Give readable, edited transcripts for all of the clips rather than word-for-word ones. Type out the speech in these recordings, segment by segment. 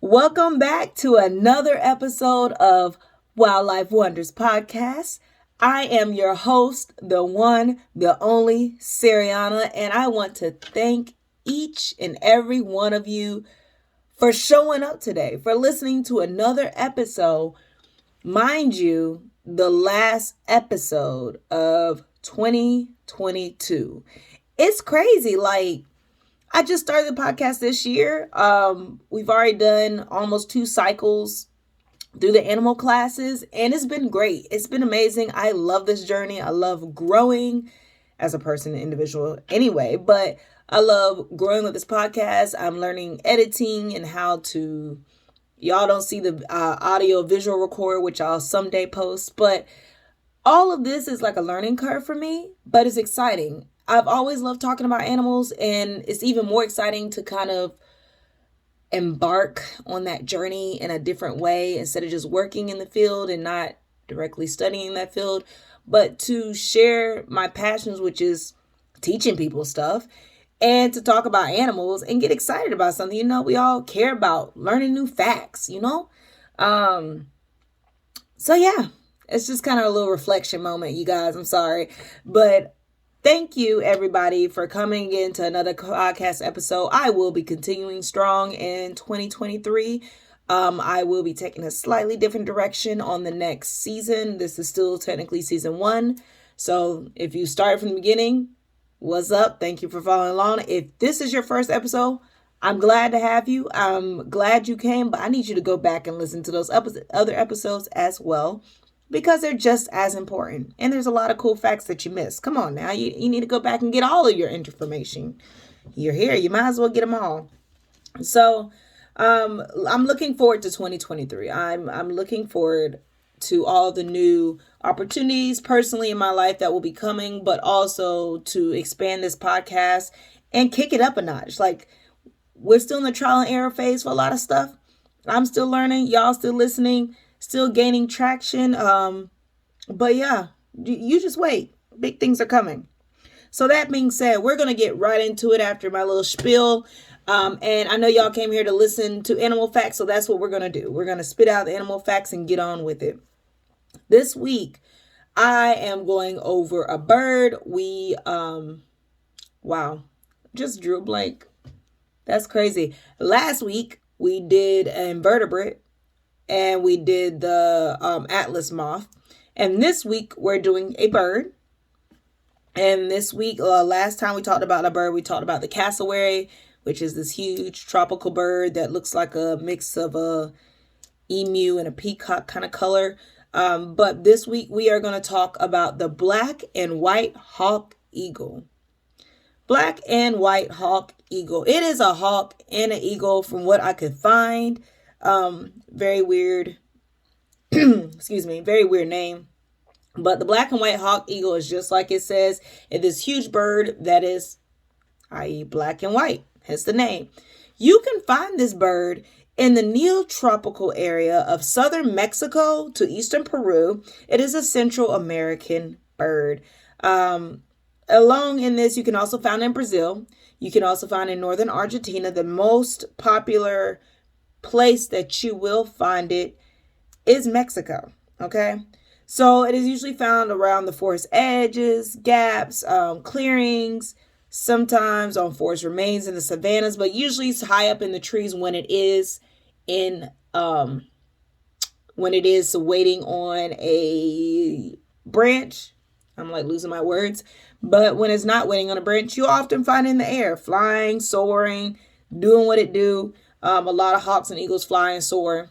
Welcome back to another episode of Wildlife Wonders Podcast. I am your host, the one, the only Seriana, and I want to thank each and every one of you for showing up today, for listening to another episode. Mind you, the last episode of 2022. It's crazy. I just started the podcast this year. We've already done almost 2 cycles through the animal classes, and it's been great. It's been amazing. I love this journey. I love growing as a person, individual anyway, but I love growing with this podcast. I'm learning editing and how to, y'all don't see the audio visual record, which I'll someday post, but all of this is like a learning curve for me, but it's exciting. I've always loved talking about animals, and it's even more exciting to kind of embark on that journey in a different way instead of just working in the field and not directly studying that field, but to share my passions, which is teaching people stuff and to talk about animals and get excited about something. We all care about learning new facts, So yeah, it's just kind of a little reflection moment, you guys. I'm sorry, but thank you, everybody, for coming into another podcast episode. I will be continuing strong in 2023. I will be taking a slightly different direction on the next season. This is still technically season 1. So if you started from the beginning, what's up? Thank you for following along. If this is your first episode, I'm glad to have you. I'm glad you came, but I need you to go back and listen to those other episodes as well, because they're just as important. And there's a lot of cool facts that you missed. Come on now. You need to go back and get all of your information. You're here. You might as well get them all. So I'm looking forward to 2023. I'm looking forward to all the new opportunities personally in my life that will be coming, but also to expand this podcast and kick it up a notch. We're still in the trial and error phase for a lot of stuff. I'm still learning. Y'all still listening. Still gaining traction. But yeah, you just wait. Big things are coming. So that being said, we're going to get right into it after my little spiel. And I know y'all came here to listen to animal facts, so that's what we're going to do. We're going to spit out the animal facts and get on with it. This week, I am going over a bird. Wow, just drew a blank. That's crazy. Last week, we did an invertebrate. And we did the Atlas moth. And this week, we're doing a bird. And this week, last time we talked about a bird, we talked about the cassowary, which is this huge tropical bird that looks like a mix of a emu and a peacock kind of color. But this week, we are going to talk about the black and white hawk eagle. Black and white hawk eagle. It is a hawk and an eagle from what I could find. Very weird, very weird name. But the black and white hawk eagle is just like it says. It is huge bird that is, i.e. black and white, hence the name. You can find this bird in the neotropical area of southern Mexico to eastern Peru. It is a Central American bird. Along in this, you can also find in Brazil. You can also find in northern Argentina. The most popular place that you will find it is Mexico. Okay, so it is usually found around the forest edges, gaps, clearings, sometimes on forest remains in the savannas, but usually it's high up in the trees when it is waiting on a branch. I'm losing my words, but when it's not waiting on a branch, you often find it in the air, flying, soaring, doing what it do. A lot of hawks and eagles fly and soar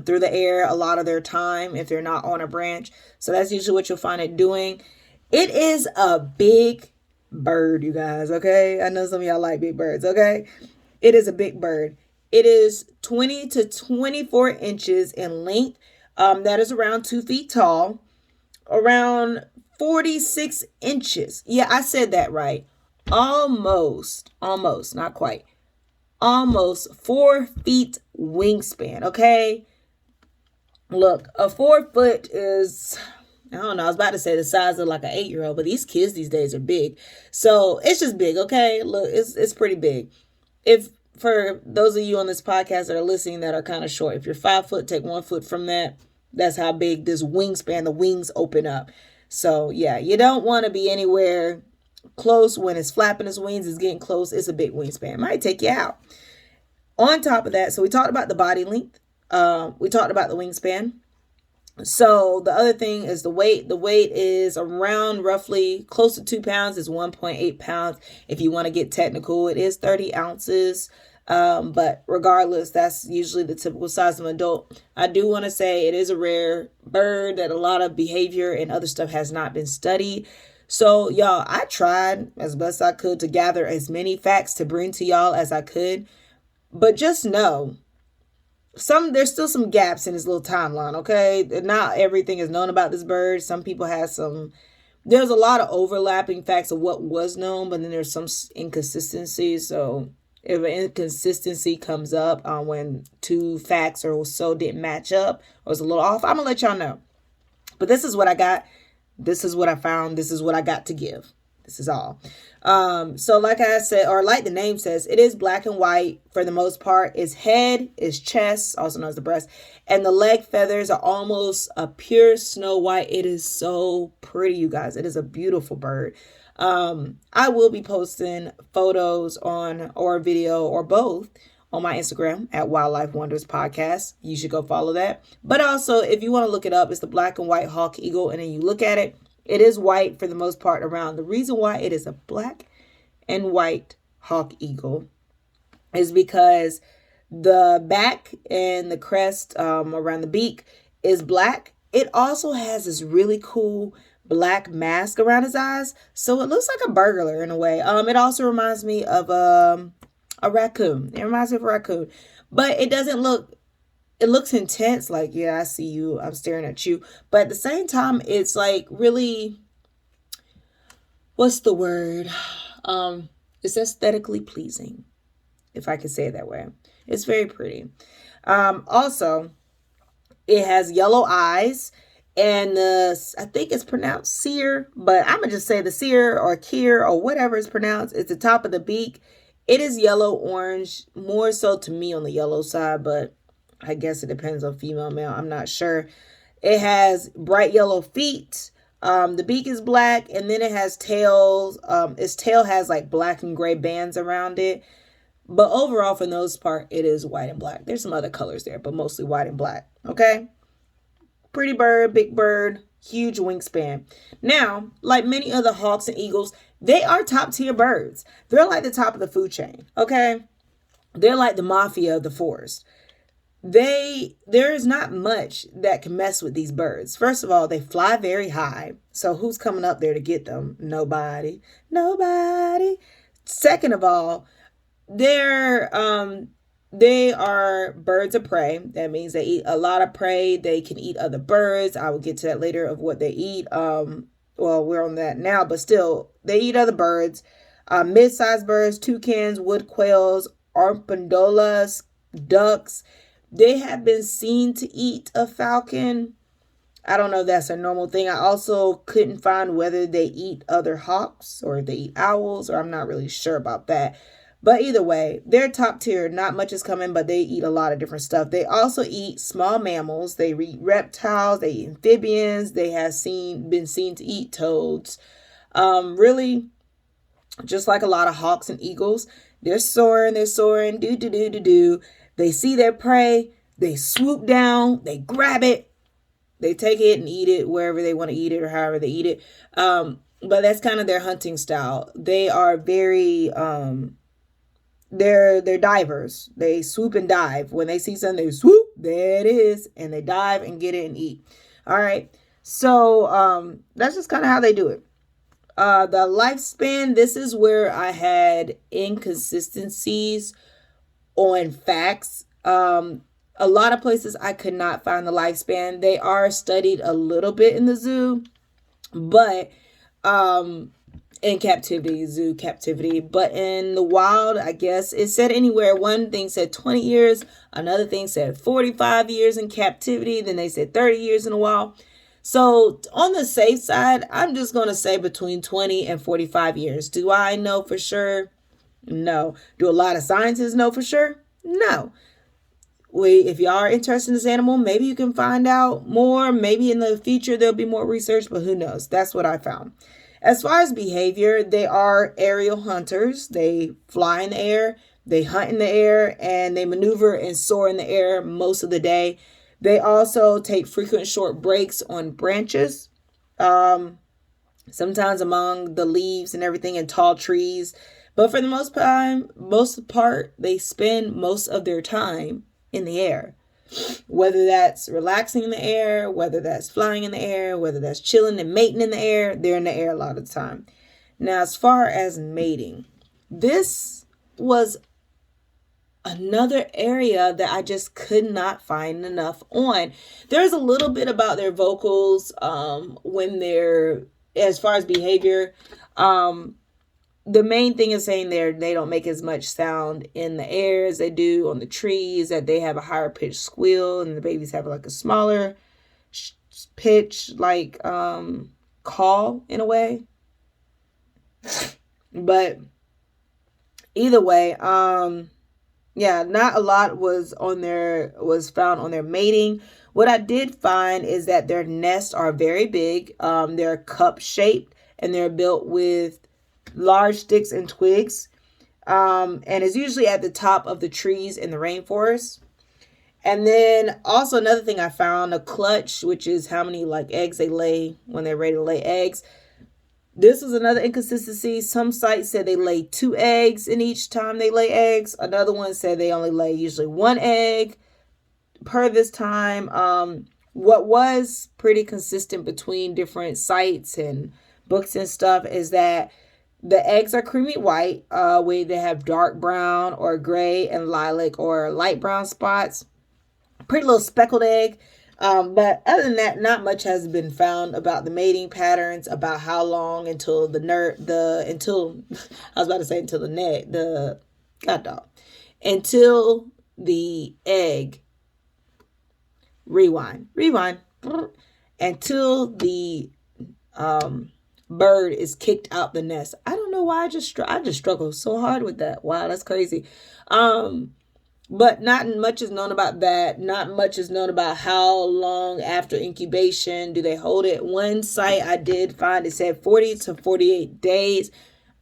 through the air a lot of their time if they're not on a branch. So that's usually what you'll find it doing. It is a big bird, you guys, okay? I know some of y'all like big birds, okay? It is a big bird. It is 20 to 24 inches in length. That is around 2 feet tall, around 46 inches. Yeah, I said that right. Almost, not quite. Almost 4 feet wingspan, okay? Look, a 4 foot is, I don't know, I was about to say the size of like an 8-year-old, but these kids these days are big. So it's just big, okay? Look, it's pretty big. If for those of you on this podcast that are listening that are kind of short, if you're 5 foot, take 1 foot from that. That's how big this wingspan, the wings open up. So yeah, you don't want to be anywhere close when it's flapping its wings. It's getting close. It's a big wingspan. It might take you out. On top of that, so we talked about the body length. We talked about the wingspan. So the other thing is the weight. The weight is around roughly close to 2 pounds. Is 1.8 pounds. If you want to get technical, it is 30 ounces. But regardless, that's usually the typical size of an adult. I do want to say it is a rare bird that a lot of behavior and other stuff has not been studied. So y'all, I tried as best I could to gather as many facts to bring to y'all as I could. But just know there's still some gaps in this little timeline, okay? Not everything is known about this bird. Some people have there's a lot of overlapping facts of what was known, but then there's some inconsistencies. So if an inconsistency comes up when two facts or so didn't match up or was a little off, I'm gonna let y'all know. But this is what I got. This is what I found. This is what I got to give. This is all. So like I said, or like the name says, it is black and white for the most part. Its head, its chest, also known as the breast, and the leg feathers are almost a pure snow white. It is so pretty, you guys. It is a beautiful bird. I will be posting photos or video or both on my Instagram at Wildlife Wonders Podcast. You should go follow that. But also, if you want to look it up, it's the black and white hawk eagle. And then you look at it, it is white for the most part around. The reason why it is a black and white hawk eagle is because the back and the crest around the beak is black. It also has this really cool black mask around his eyes. So it looks like a burglar in a way. It also reminds me of a raccoon. It reminds me of a raccoon. But it doesn't look... It looks intense, like, yeah, I see you, I'm staring at you. But at the same time, it's like really, what's the word? It's aesthetically pleasing, if I could say it that way. It's very pretty. Also, it has yellow eyes, and I think it's pronounced sear, but I'm going to just say the sear or keer or whatever it's pronounced. It's the top of the beak. It is yellow-orange, more so to me on the yellow side, but I guess it depends on female, male. I'm not sure. It has bright yellow feet. The beak is black, and then it has tails. Its tail has like black and gray bands around it. But overall, for the most part, it is white and black. There's some other colors there, but mostly white and black. Okay? Pretty bird, big bird, huge wingspan. Now, like many other hawks and eagles, they are top tier birds. They're like the top of the food chain. Okay? They're like the mafia of the forest. There is not much that can mess with these birds. First of all, they fly very high. So who's coming up there to get them? Nobody. Second of all, they are birds of prey. That means they eat a lot of prey. They can eat other birds. I will get to that later of what they eat. Well, we're on that now, but still, they eat other birds. Mid-sized birds, toucans, wood quails, armadillos, ducks. They have been seen to eat a falcon. I don't know if that's a normal thing. I also couldn't find whether they eat other hawks or if they eat owls, or I'm not really sure about that. But either way, they're top tier. Not much is coming, but they eat a lot of different stuff. They also eat small mammals. They eat reptiles. They eat amphibians. They have been seen to eat toads. Really, just like a lot of hawks and eagles, they're soaring, do. They see their prey, they swoop down, they grab it, they take it and eat it wherever they want to eat it or however they eat it. But that's kind of their hunting style. They are very, they're divers. They swoop and dive. When they see something, they swoop, there it is, and they dive and get it and eat. All right. So that's just kind of how they do it. The lifespan, this is where I had inconsistencies on facts. A lot of places I could not find the lifespan. They are studied a little bit in the zoo, but in zoo captivity. But in the wild, I guess it said anywhere. One thing said 20 years. Another thing said 45 years in captivity. Then they said 30 years in the wild. So on the safe side, I'm just going to say between 20 and 45 years. Do I know for sure? No. Do a lot of scientists know for sure? No. If y'all are interested in this animal, maybe you can find out more. Maybe in the future there'll be more research, but who knows? That's what I found. As far as behavior, they are aerial hunters. They fly in the air, they hunt in the air, and they maneuver and soar in the air most of the day. They also take frequent short breaks on branches, sometimes among the leaves and everything in tall trees. But for the most part, they spend most of their time in the air. Whether that's relaxing in the air, whether that's flying in the air, whether that's chilling and mating in the air, they're in the air a lot of the time. Now, as far as mating, this was another area that I just could not find enough on. There's a little bit about their vocals when they're, as far as behavior, the main thing is saying they don't make as much sound in the air as they do on the trees, that they have a higher pitched squeal, and the babies have like a smaller pitch, like call in a way. But either way, yeah, not a lot was found on their mating. What I did find is that their nests are very big. They're cup shaped, and they're built with large sticks and twigs, and it's usually at the top of the trees in the rainforest. And then also another thing I found, a clutch, which is how many like eggs they lay when they're ready to lay eggs. This was another inconsistency. Some sites said they lay 2 eggs in each time they lay eggs. Another one said they only lay usually 1 egg per this time. What was pretty consistent between different sites and books and stuff is that the eggs are creamy white, where they have dark brown or gray and lilac or light brown spots. Pretty little speckled egg. But other than that, not much has been found about the mating patterns, about how long until until the egg rewind until the bird is kicked out the nest. I don't know why I just struggle so hard with that. Wow, that's crazy. But not much is known about that. Not much is known about how long after incubation do they hold it. One site I did find, it said 40 to 48 days.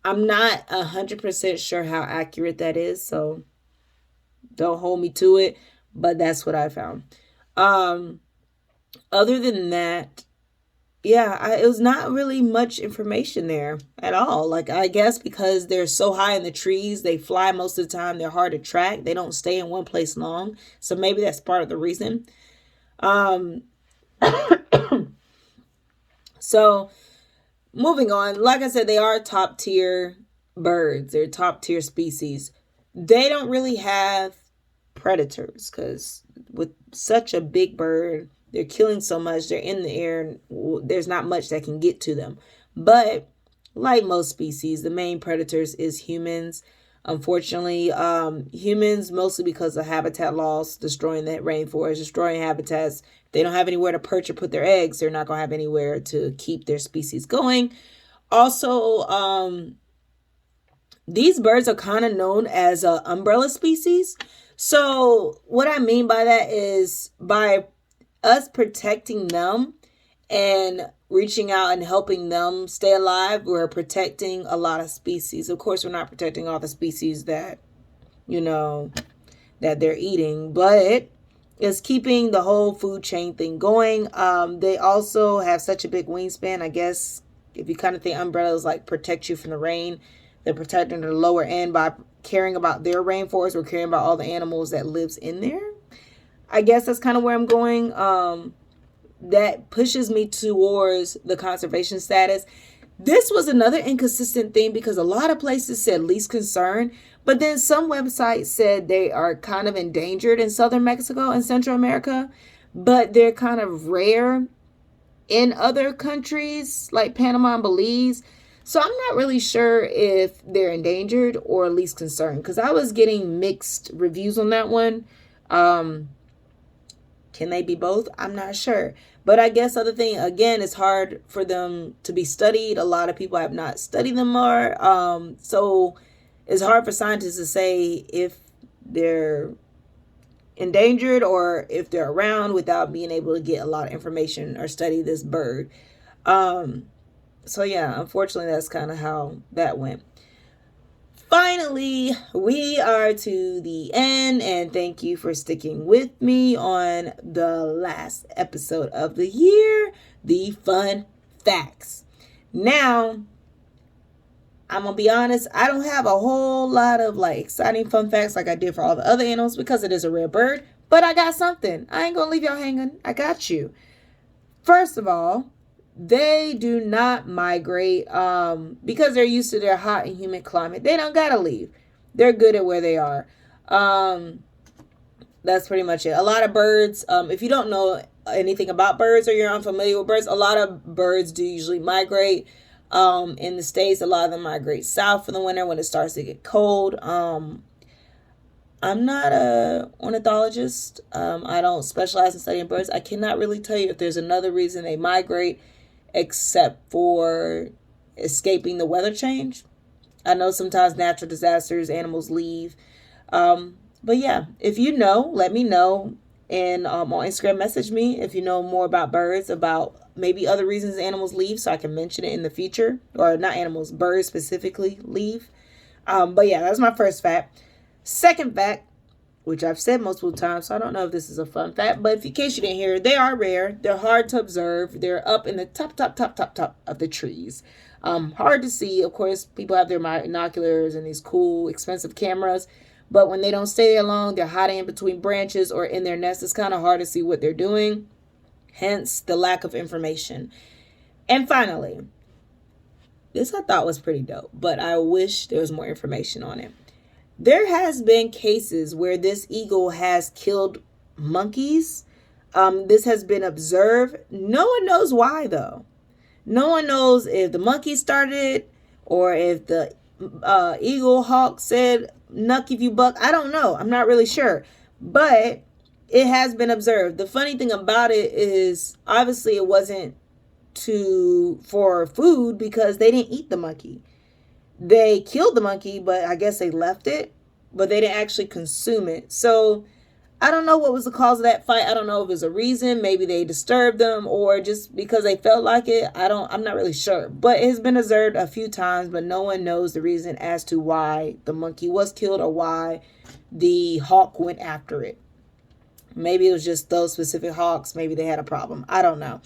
I'm not 100% sure how accurate that is, so don't hold me to it, but that's what I found. Other than that, yeah, it was not really much information there at all. Like, I guess because they're so high in the trees, they fly most of the time. They're hard to track. They don't stay in one place long. So maybe that's part of the reason. So moving on, like I said, they are top tier birds. They're top tier species. They don't really have predators because with such a big bird, they're killing so much, they're in the air, there's not much that can get to them. But like most species, the main predators is humans. Unfortunately, humans, mostly because of habitat loss, destroying that rainforest, destroying habitats. If they don't have anywhere to perch or put their eggs, they're not going to have anywhere to keep their species going. Also, these birds are kind of known as an umbrella species. So what I mean by that is by us protecting them and reaching out and helping them stay alive, we're protecting a lot of species. Of course, we're not protecting all the species that, that they're eating, but it's keeping the whole food chain thing going. They also have such a big wingspan. I guess if you kind of think umbrellas like protect you from the rain, they're protecting the lower end by caring about their rainforest or caring about all the animals that lives in there. I guess that's kind of where I'm going. That pushes me towards the conservation status. This was another inconsistent thing because a lot of places said least concern, but then some websites said they are kind of endangered in southern Mexico and Central America, but they're kind of rare in other countries like Panama and Belize. So I'm not really sure if they're endangered or least concern because I was getting mixed reviews on that one. Can they be both? I'm not sure. But I guess other thing, again, it's hard for them to be studied. A lot of people have not studied them more. So it's hard for scientists to say if they're endangered or if they're around without being able to get a lot of information or study this bird. So yeah, unfortunately, that's kind of how that went. Finally, we are to the end, and thank you for sticking with me on the last episode of the year, the fun facts. Now, I'm gonna be honest, I don't have a whole lot of like exciting fun facts like I did for all the other animals because it is a rare bird, but I got something. I ain't gonna leave y'all hanging. I got you. First of all, they do not migrate because they're used to their hot and humid climate. They don't gotta leave. They're good at where they are. That's pretty much it. A lot of birds, if you don't know anything about birds or you're unfamiliar with birds, a lot of birds do usually migrate. In the States, a lot of them migrate south for the winter when it starts to get cold. I'm not a ornithologist. I don't specialize in studying birds. I cannot really tell you if there's another reason they migrate except for escaping the weather change. I know sometimes natural disasters, animals leave. But yeah, if you know, let me know. And on Instagram, message me if you know more about birds, about maybe other reasons animals leave so I can mention it in the future. Or not animals, birds specifically leave. But yeah, that's my first fact. Second fact, which I've said multiple times, so I don't know if this is a fun fact, but in case you didn't hear, they are rare. They're hard to observe. They're up in the top of the trees. Hard to see. Of course, people have their binoculars and these cool, expensive cameras, but when they don't stay there long, they're hiding in between branches or in their nest. It's kind of hard to see what they're doing, hence the lack of information. And finally, this I thought was pretty dope, but I wish there was more information on it. There has been cases where this eagle has killed monkeys. This has been observed. No one knows why, though. No one knows if the monkey started it or if the eagle hawk said, "Nuck if you buck." I don't know. I'm not really sure. But it has been observed. The funny thing about it is, obviously, it wasn't for food because they didn't eat the monkey. They killed the monkey, but I guess they left it, but they didn't actually consume it. So I don't know what was the cause of that fight. I don't know if it was a reason. Maybe they disturbed them or just because they felt like it. I'm not really sure. But it has been observed a few times, but no one knows the reason as to why the monkey was killed or why the hawk went after it. Maybe it was just those specific hawks. Maybe they had a problem. I don't know.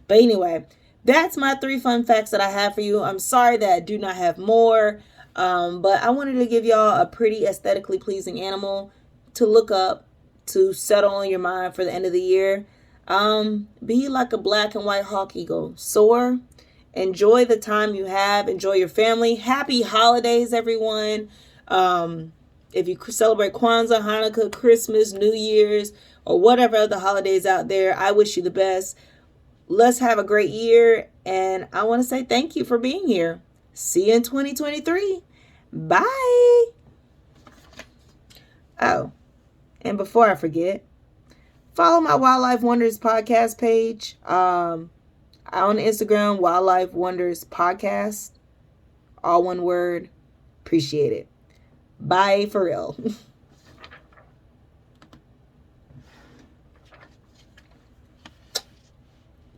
But anyway, that's my 3 fun facts that I have for you. I'm sorry that I do not have more, but I wanted to give y'all a pretty aesthetically pleasing animal to look up, to settle on your mind for the end of the year. Be like a black and white hawk eagle. Soar. Enjoy the time you have. Enjoy your family. Happy holidays, everyone. If you celebrate Kwanzaa, Hanukkah, Christmas, New Year's, or whatever other holidays out there, I wish you the best. Let's have a great year. And I want to say thank you for being here. See you in 2023. Bye. Oh, and before I forget, follow my Wildlife Wonders podcast page. On Instagram, Wildlife Wonders Podcast. All one word. Appreciate it. Bye for real.